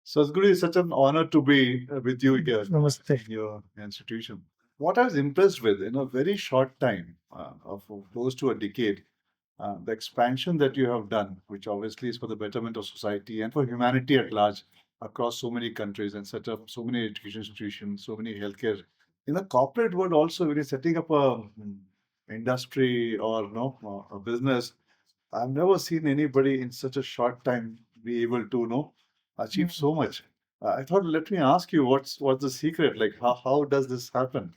Sadhguru, it's such an honor to be with you here Namaste. in your institution. What I was impressed with in a very short time, of close to a decade, the expansion that you have done, which obviously is for the betterment of society and for humanity at large across so many countries and set up so many education institutions, so many healthcare. In the corporate world, also, when you're setting up a industry or no a business, I've never seen anybody in such a short time be able to achieve so much. I thought, let me ask you, what's the secret? Like, how does this happen?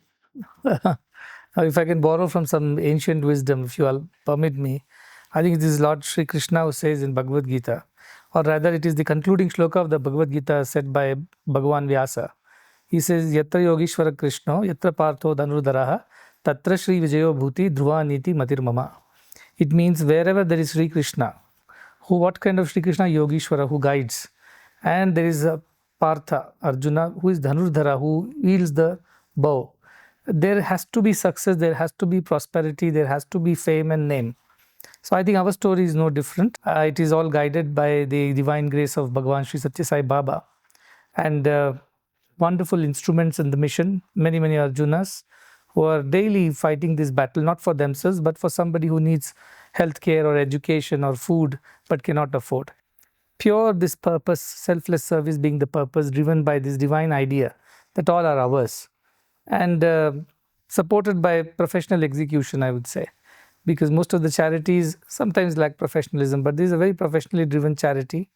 If I can borrow from some ancient wisdom, if you all permit me, I think it is Lord Sri Krishna who says in Bhagavad Gita, or rather it is the concluding shloka of the Bhagavad Gita said by Bhagavan Vyasa. He says, Yatra Yogishwara Krishna, Yatra Partho Dhanurdharaha, Tatra Shri Vijayo Bhuti Dhruva Niti Matir Mama. It means wherever there is Sri Krishna, what kind of Sri Krishna? Yogishwara, who guides. And there is a Partha, Arjuna, who is Dhanurdhara, who wields the bow. There has to be success, there has to be prosperity, there has to be fame and name. So I think our story is no different. It is all guided by the divine grace of Bhagavan Sri Satya Sai Baba and wonderful instruments in the mission, many Arjunas who are daily fighting this battle, not for themselves, but for somebody who needs healthcare or education or food but cannot afford. Pure this purpose, selfless service being the purpose, driven by this divine idea that all are ours. And supported by professional execution, I would say, because most of the charities sometimes lack professionalism, but this is a very professionally driven charity.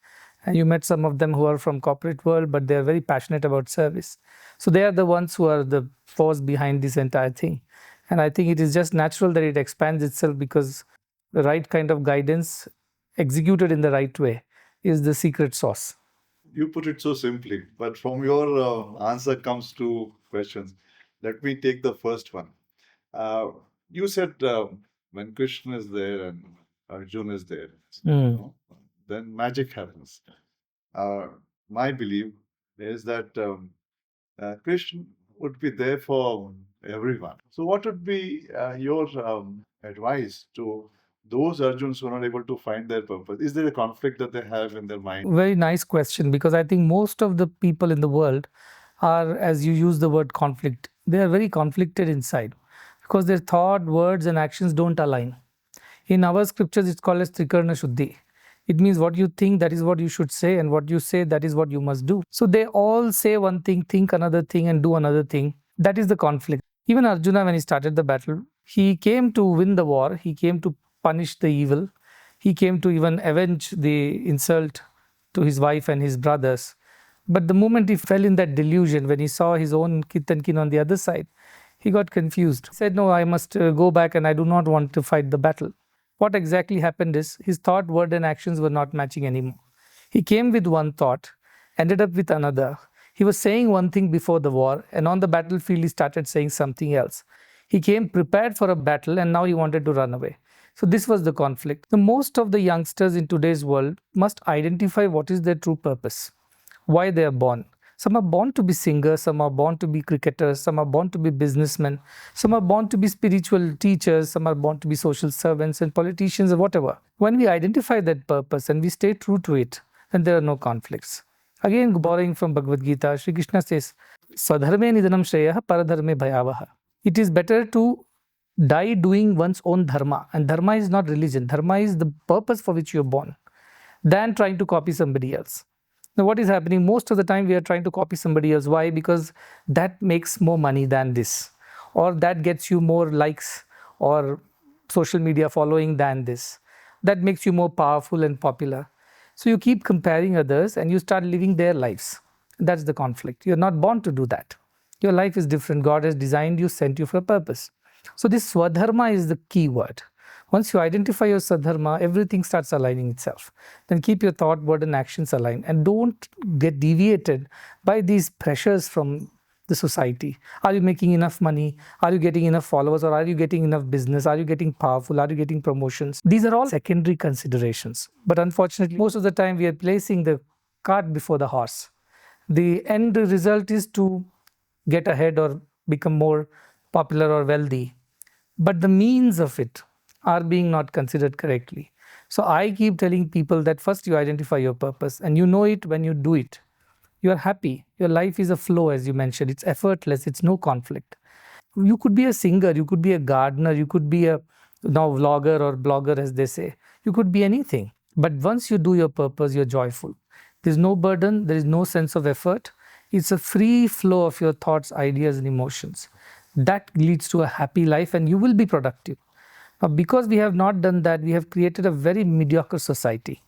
And you met some of them who are from corporate world, but they are very passionate about service. So they are the ones who are the force behind this entire thing. And I think it is just natural that it expands itself because the right kind of guidance executed in the right way is the secret sauce. You put it so simply, but from your answer comes two questions. Let me take the first one. Uh, you said when Krishna is there and Arjun is there, then magic happens. Uh, my belief is that Krishna would be there for everyone. So, what would be your advice to those Arjuns who are not able to find their purpose? Is there a conflict that they have in their mind? Very nice question, because I think most of the people in the world are, as you use the word conflict, they are very conflicted inside because their thought, words, and actions don't align. In our scriptures, it's called as Trikarna Shuddhi. It means what you think, that is what you should say, and what you say, that is what you must do. So they all say one thing, think another thing, and do another thing. That is the conflict. Even Arjuna, when he started the battle, he came to win the war, he came to punish the evil, he came to even avenge the insult to his wife and his brothers. But the moment he fell in that delusion, when he saw his own kith and kin on the other side, he got confused. He said, no, I must go back and I do not want to fight the battle. What exactly happened is his thought, word, and actions were not matching anymore. He came with one thought, ended up with another. He was saying one thing before the war, and on the battlefield, he started saying something else. He came prepared for a battle, and now he wanted to run away. So this was the conflict. The most of the youngsters in today's world must identify what is their true purpose, why they are born. Some are born to be singers, some are born to be cricketers, some are born to be businessmen, some are born to be spiritual teachers, some are born to be social servants and politicians or whatever. When we identify that purpose and we stay true to it, then there are no conflicts. Again, borrowing from Bhagavad Gita, Sri Krishna says, Swadharme nidanam shreyah paradharme bhayavaha. It is better to die doing one's own dharma. And dharma is not religion. Dharma is the purpose for which you're born, than trying to copy somebody else. Now, what is happening? Most of the time, we are trying to copy somebody else. Why? Because that makes more money than this, or that gets you more likes or social media following than this. That makes you more powerful and popular. So you keep comparing others and you start living their lives. That's the conflict. You're not born to do that. Your life is different. God has designed you, sent you for a purpose. So this Swadharma is the key word. Once you identify your Sadharma, everything starts aligning itself. Then keep your thought, word, and actions aligned. And don't get deviated by these pressures from the society. Are you making enough money? Are you getting enough followers? Or are you getting enough business? Are you getting powerful? Are you getting promotions? These are all secondary considerations. But unfortunately, most of the time we are placing the cart before the horse. The end result is to get ahead or become more popular or wealthy. But the means of it are being not considered correctly. So I keep telling people that first you identify your purpose, and you know it when you do it. You are happy. Your life is a flow, as you mentioned. It's effortless. It's no conflict. You could be a singer, you could be a gardener, you could be a now vlogger or blogger, as they say. You could be anything. But once you do your purpose, you're joyful. There's no burden, there is no sense of effort. It's a free flow of your thoughts, ideas, and emotions. That leads to a happy life, and you will be productive. Because we have not done that, we have created a very mediocre society.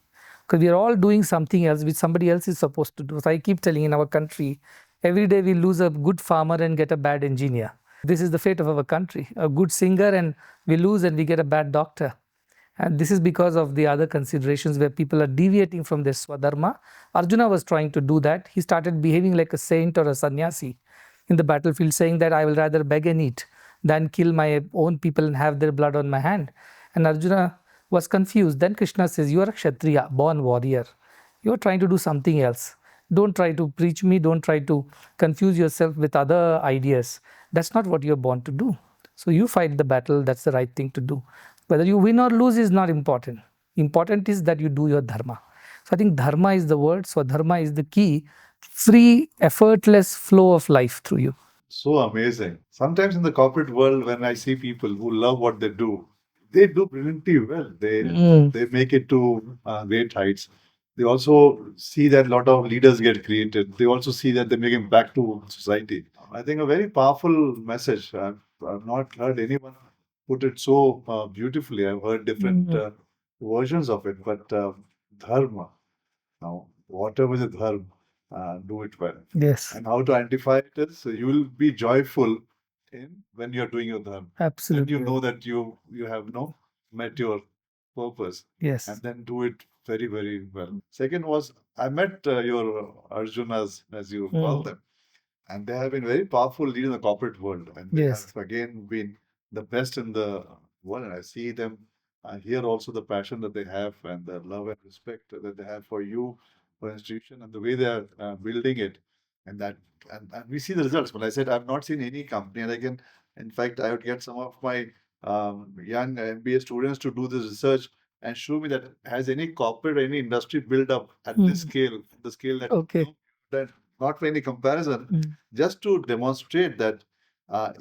Because we are all doing something else which somebody else is supposed to do. So I keep telling, in our country, every day we lose a good farmer and get a bad engineer. This is the fate of our country. A good singer and we lose and we get a bad doctor. And this is because of the other considerations where people are deviating from their swadharma. Arjuna was trying to do that. He started behaving like a saint or a sannyasi in the battlefield, saying that I will rather beg and eat than kill my own people and have their blood on my hand. And Arjuna was confused. Then Krishna says, you are a Kshatriya, born warrior. You are trying to do something else. Don't try to preach me. Don't try to confuse yourself with other ideas. That's not what you're born to do. So you fight the battle. That's the right thing to do. Whether you win or lose is not important. Important is that you do your dharma. So I think dharma is the word. So dharma is the key. Free, effortless flow of life through you. So amazing. Sometimes in the corporate world, when I see people who love what they do brilliantly well. They make it to great heights. They also see that a lot of leaders get created. They also see that they make impact to society. I think a very powerful message. I've not heard anyone put it so beautifully. I've heard different versions of it, but dharma. Now, whatever the dharma, do it well. Yes. And how to identify it is you will be joyful in when you're doing your dharma. Absolutely. And you know that you have met your purpose. Yes. And then do it very, very well. Second was I met your Arjunas, as you call them, and they have been very powerful leaders in the corporate world, and they Yes. have again been the best in the world. And I see them, I hear also the passion that they have and the love and respect that they have for you, for institution, and the way they are building it, and that and we see the results. But I said I've not seen any company, and again, in fact, I would get some of my young MBA students to do this research and show me that has any corporate, any industry built up at this scale, the scale that Okay. that not for any comparison, just to demonstrate that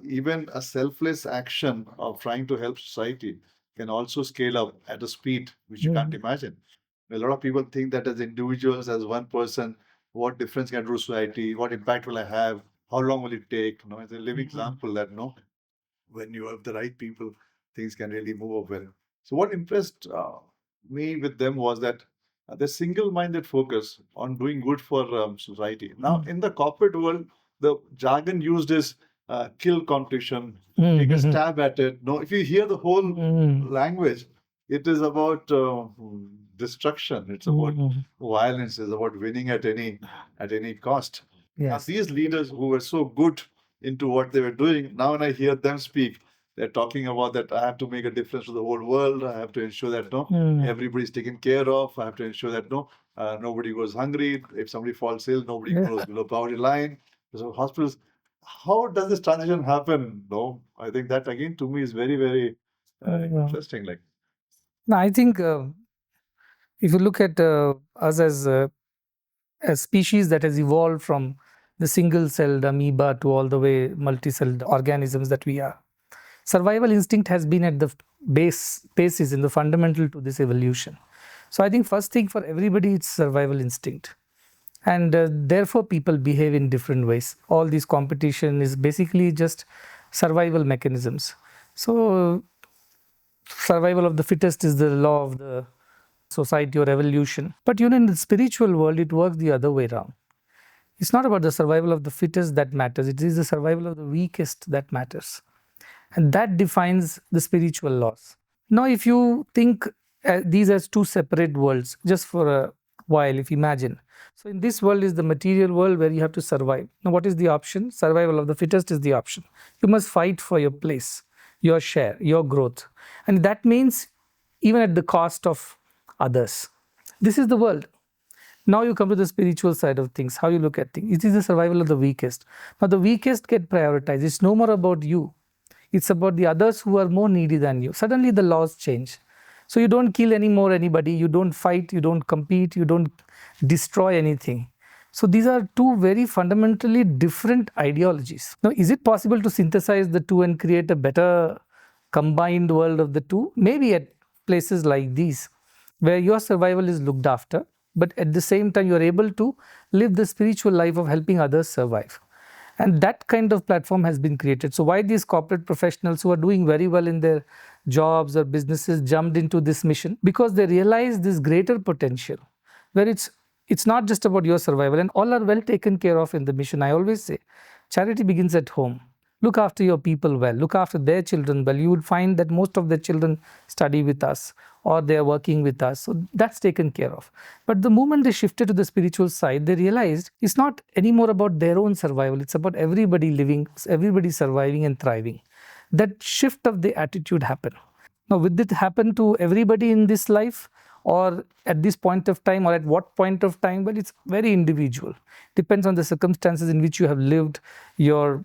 even a selfless action of trying to help society can also scale up at a speed which you can't imagine. A lot of people think that as individuals, as one person, what difference can I do to society? What impact will I have? How long will it take? It's a living example that when you have the right people, things can really move up well. So what impressed me with them was that the single-minded focus on doing good for society. Now, in the corporate world, the jargon used is kill competition, take a stab at it. No, if you hear the whole language, it is about destruction. It's about violence. It's about winning at any cost. Now, Yes. these leaders who were so good into what they were doing, now when I hear them speak, they're talking about that I have to make a difference to the whole world. I have to ensure that everybody's taken care of. I have to ensure that nobody goes hungry. If somebody falls ill, nobody goes below poverty line. So hospitals, how does this transition happen? No, I think that again to me is very, very interesting. Like, No, I think if you look at us as a species that has evolved from the single-celled amoeba to all the way multi-celled organisms that we are, survival instinct has been at the basis in the fundamental to this evolution. So I think first thing for everybody, it's survival instinct. And therefore people behave in different ways. All this competition is basically just survival mechanisms. So survival of the fittest is the law of the society or evolution. But in the spiritual world, it works the other way around. It's not about the survival of the fittest that matters. It is the survival of the weakest that matters. And that defines the spiritual laws. Now, if you think these as two separate worlds, just for a while, if you imagine. So in this world is the material world where you have to survive. Now, what is the option? Survival of the fittest is the option. You must fight for your place, your share, your growth. And that means even at the cost of others. This is the world. Now you come to the spiritual side of things, how you look at things. It is the survival of the weakest. Now the weakest get prioritized. It's no more about you. It's about the others who are more needy than you. Suddenly the laws change. So you don't kill anymore anybody. You don't fight. You don't compete. You don't destroy anything. So these are two very fundamentally different ideologies. Now, is it possible to synthesize the two and create a better combined world of the two? Maybe at places like these, where your survival is looked after, but at the same time you're able to live the spiritual life of helping others survive. And that kind of platform has been created. So why these corporate professionals who are doing very well in their jobs or businesses jumped into this mission? Because they realize this greater potential, where it's not just about your survival, and all are well taken care of in the mission. I always say charity begins at home. Look after your people well, look after their children well. You would find that most of their children study with us or they are working with us. So that's taken care of. But the moment they shifted to the spiritual side, they realized it's not anymore about their own survival. It's about everybody living, everybody surviving and thriving. That shift of the attitude happened. Now, will it happen to everybody in this life, or at this point of time, or at what point of time? Well, it's very individual. Depends on the circumstances in which you have lived, your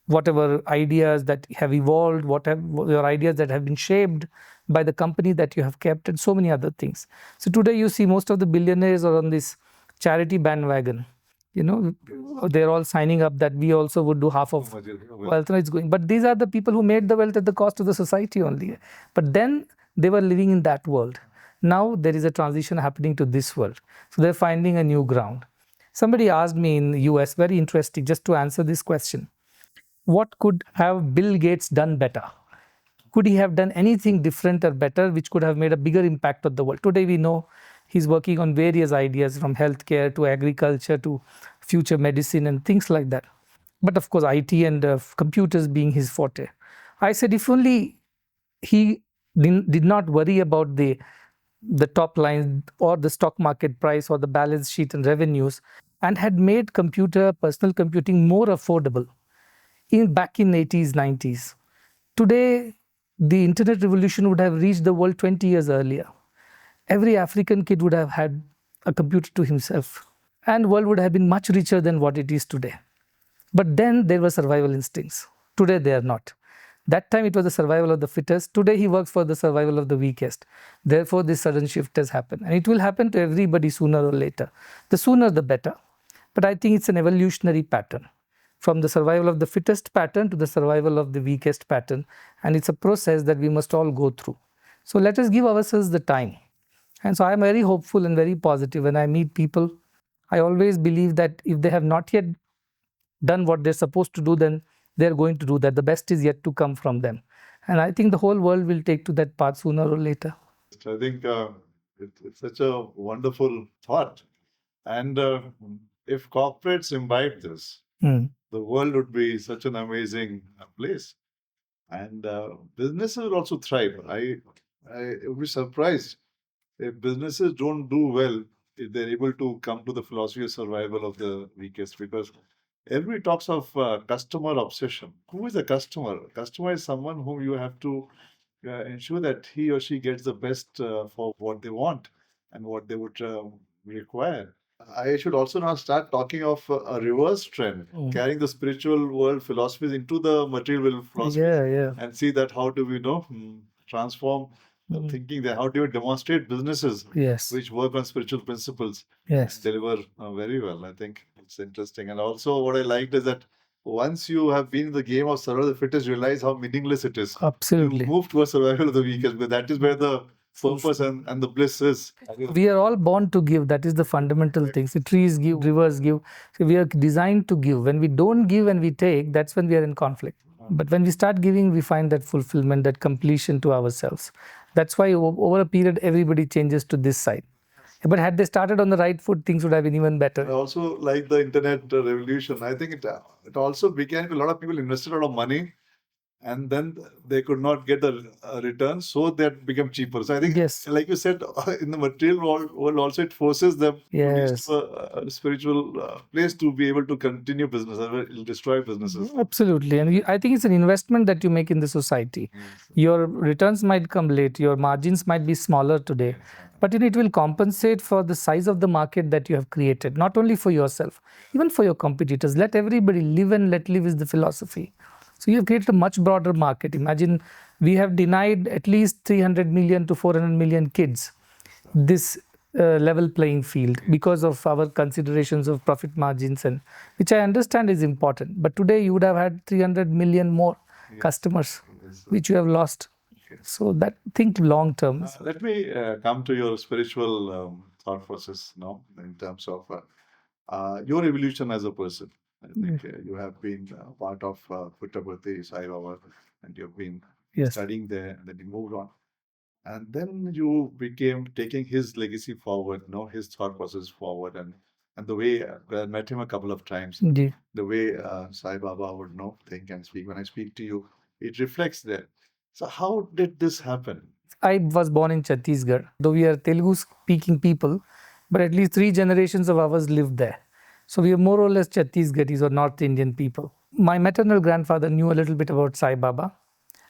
whatever ideas that have evolved, whatever your ideas that have been shaped by the company that you have kept, and so many other things. So today you see most of the billionaires are on this charity bandwagon. They're all signing up that we also would do half of wealth. It's going. But these are the people who made the wealth at the cost of the society only. But then they were living in that world. Now there is a transition happening to this world. So they're finding a new ground. Somebody asked me in the US, very interesting, just to answer this question. What could have Bill Gates done better? Could he have done anything different or better which could have made a bigger impact on the world? Today we know he's working on various ideas, from healthcare to agriculture to future medicine and things like that. But of course, IT and computers being his forte. I said, if only he did not worry about the top line or the stock market price or the balance sheet and revenues, and had made personal computing more affordable back in 80s, 90s. Today, the internet revolution would have reached the world 20 years earlier. Every African kid would have had a computer to himself, and the world would have been much richer than what it is today. But then there were survival instincts. Today they are not. That time it was the survival of the fittest. Today he works for the survival of the weakest. Therefore this sudden shift has happened. And it will happen to everybody sooner or later. The sooner the better. But I think it's an evolutionary pattern. From the survival of the fittest pattern to the survival of the weakest pattern. And it's a process that we must all go through. So let us give ourselves the time. And so I'm very hopeful and very positive. When I meet people, I always believe that if they have not yet done what they're supposed to do, then they're going to do that. The best is yet to come from them. And I think the whole world will take to that path sooner or later. I think it's such a wonderful thought. And if corporates imbibe this, the world would be such an amazing place. And businesses will also thrive. I would be surprised if businesses don't do well if they're able to come to the philosophy of survival of the weakest, because everybody talks of customer obsession. Who is a customer? Customer is someone whom you have to ensure that he or she gets the best for what they want and what they would require. I should also now start talking of a reverse trend, carrying the spiritual world philosophies into the material world philosophies, and see that how do we transform thinking, that how do you demonstrate businesses which work on spiritual principles and deliver very well. I think it's interesting. And also what I liked is that once you have been in the game of survival of the fittest, you realize how meaningless it is. Absolutely. You move towards survival of the weakest, but that is where the purpose and the bliss is. We are all born to give. That is the fundamental thing. So trees give, rivers give. So we are designed to give. When we don't give and we take, that's when we are in conflict. But when we start giving, we find that fulfillment, that completion to ourselves. That's why over a period, everybody changes to this side. But had they started on the right foot, things would have been even better. I also like the internet revolution. I think it also began, a lot of people invested a lot of money and then they could not get the return, so that became cheaper. So I think, like you said, in the material world also, it forces them to reach a spiritual place to be able to continue business, or it will destroy businesses. Absolutely. And I think it's an investment that you make in the society. Your returns might come late, your margins might be smaller today, but it will compensate for the size of the market that you have created, not only for yourself, even for your competitors. Let everybody live and let live is the philosophy. So you have created a much broader market. Imagine we have denied at least 300 million to 400 million kids this level playing field because of our considerations of profit margins, and which I understand is important. But today you would have had 300 million more customers, which you have lost. So that think long term. Let me come to your spiritual thought process now in terms of your evolution as a person. I think you have been part of Puttaparthi Sai Baba, and you've been Yes. studying there, and then you moved on. And then you became taking his legacy forward, his thought process forward, and the way I met him a couple of times, Indeed. the way Sai Baba would think and speak. When I speak to you, it reflects there. So how did this happen? I was born in Chhattisgarh, though we are Telugu speaking people, but at least 3 generations of ours lived there. So we are more or less Chhattisgarhis or North Indian people. My maternal grandfather knew a little bit about Sai Baba,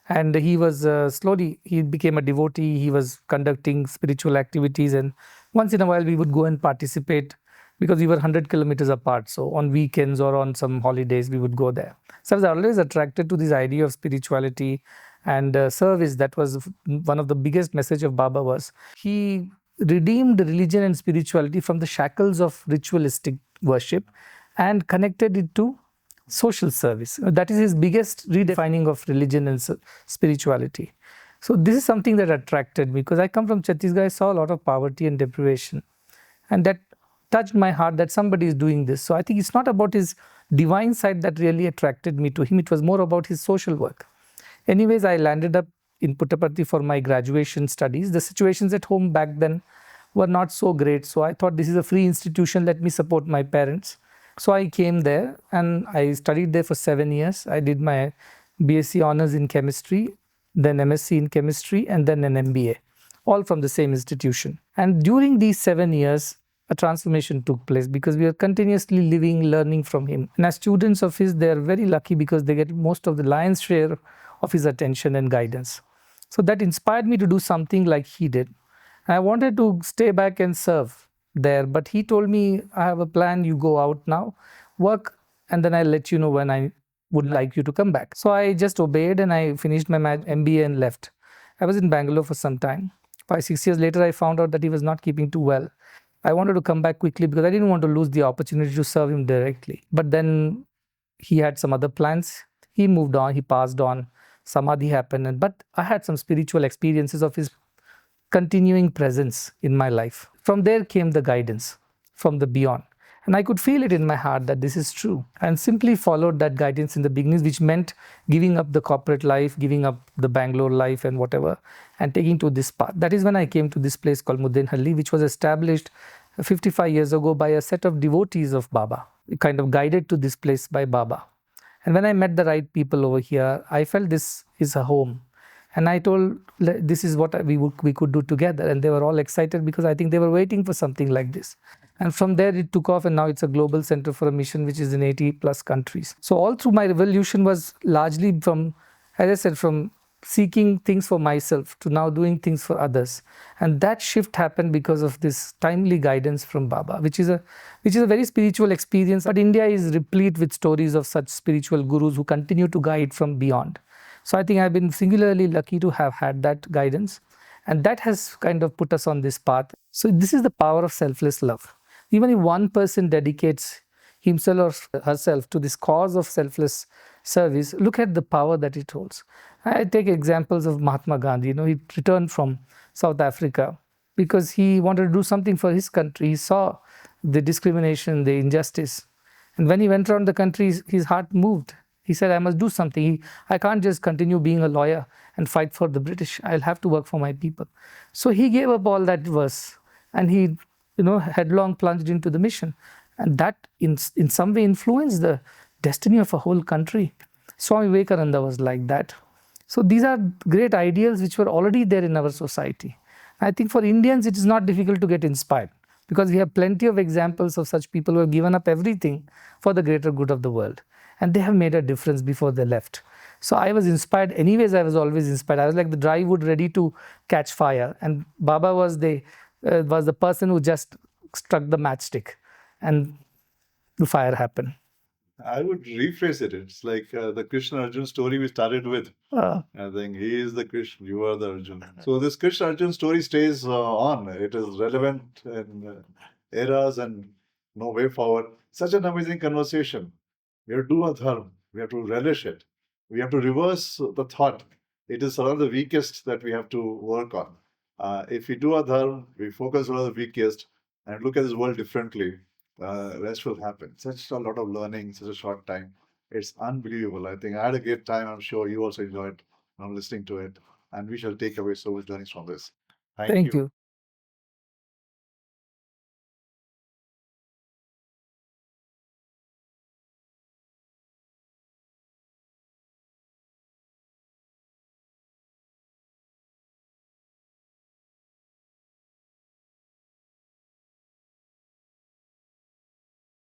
and he was slowly, he became a devotee. He was conducting spiritual activities, and once in a while we would go and participate because we were 100 kilometers apart. So on weekends or on some holidays, we would go there. So I was always attracted to this idea of spirituality and service. That was one of the biggest message of Baba. Was he redeemed religion and spirituality from the shackles of ritualistic worship and connected it to social service. That is his biggest redefining of religion and spirituality. So this is something that attracted me, because I come from Chhattisgarh. I saw a lot of poverty and deprivation, and that touched my heart that somebody is doing this. So I think it's not about his divine side that really attracted me to him. It was more about his social work. Anyways, I landed up in Puttaparthi for my graduation studies. The situations at home back then were not so great. So I thought, this is a free institution, let me support my parents. So I came there and I studied there for 7 years. I did my BSc honors in chemistry, then MSc in chemistry, and then an MBA, all from the same institution. And during these 7 years, a transformation took place because we are continuously living, learning from him. And as students of his, they are very lucky because they get most of the lion's share of his attention and guidance. So that inspired me to do something like he did. I wanted to stay back and serve there, but he told me, I have a plan, you go out now, work, and then I'll let you know when I would like you to come back. So I just obeyed and I finished my MBA and left. I was in Bangalore for some time. 5-6 years later, I found out that he was not keeping too well. I wanted to come back quickly because I didn't want to lose the opportunity to serve him directly. But then he had some other plans. He moved on, he passed on, Samadhi happened. But I had some spiritual experiences of his continuing presence in my life. From there came the guidance from the beyond. And I could feel it in my heart that this is true, and simply followed that guidance in the beginnings, which meant giving up the corporate life, giving up the Bangalore life and whatever, and taking to this path. That is when I came to this place called Mudenhalli, which was established 55 years ago by a set of devotees of Baba, kind of guided to this place by Baba. And when I met the right people over here, I felt this is a home. And I told, this is what we could do together. And they were all excited because I think they were waiting for something like this. And from there it took off, and now it's a global center for a mission which is in 80 plus countries. So all through my revolution was largely from, as I said, from seeking things for myself to now doing things for others. And that shift happened because of this timely guidance from Baba, which is a very spiritual experience. But India is replete with stories of such spiritual gurus who continue to guide from beyond. So I think I've been singularly lucky to have had that guidance, and that has kind of put us on this path. So this is the power of selfless love. Even if one person dedicates himself or herself to this cause of selfless service, look at the power that it holds. I take examples of Mahatma Gandhi. He returned from South Africa because he wanted to do something for his country. He saw the discrimination, the injustice. And when he went around the country, his heart moved. He said, I must do something. I can't just continue being a lawyer and fight for the British. I'll have to work for my people. So he gave up all that verse, and he headlong plunged into the mission. And that in some way influenced the destiny of a whole country. Swami Vivekananda was like that. So these are great ideals which were already there in our society. I think for Indians, it is not difficult to get inspired because we have plenty of examples of such people who have given up everything for the greater good of the world. And they have made a difference before they left. So I was inspired. Anyways, I was always inspired. I was like the dry wood ready to catch fire. And Baba was the person who just struck the matchstick, and the fire happened. I would rephrase it. It's like the Krishna Arjun story we started with. I think he is the Krishna, you are the Arjun. So this Krishna Arjun story stays on. It is relevant in eras and no way forward. Such an amazing conversation. We have to do a dharma. We have to relish it. We have to reverse the thought. It is one of the weakest that we have to work on. If we do a dharma, we focus on the weakest and look at this world differently, rest will happen. Such a lot of learning, such a short time. It's unbelievable. I think I had a great time. I'm sure you also enjoyed listening to it. And we shall take away so much learnings from this. Thank Thank you. you.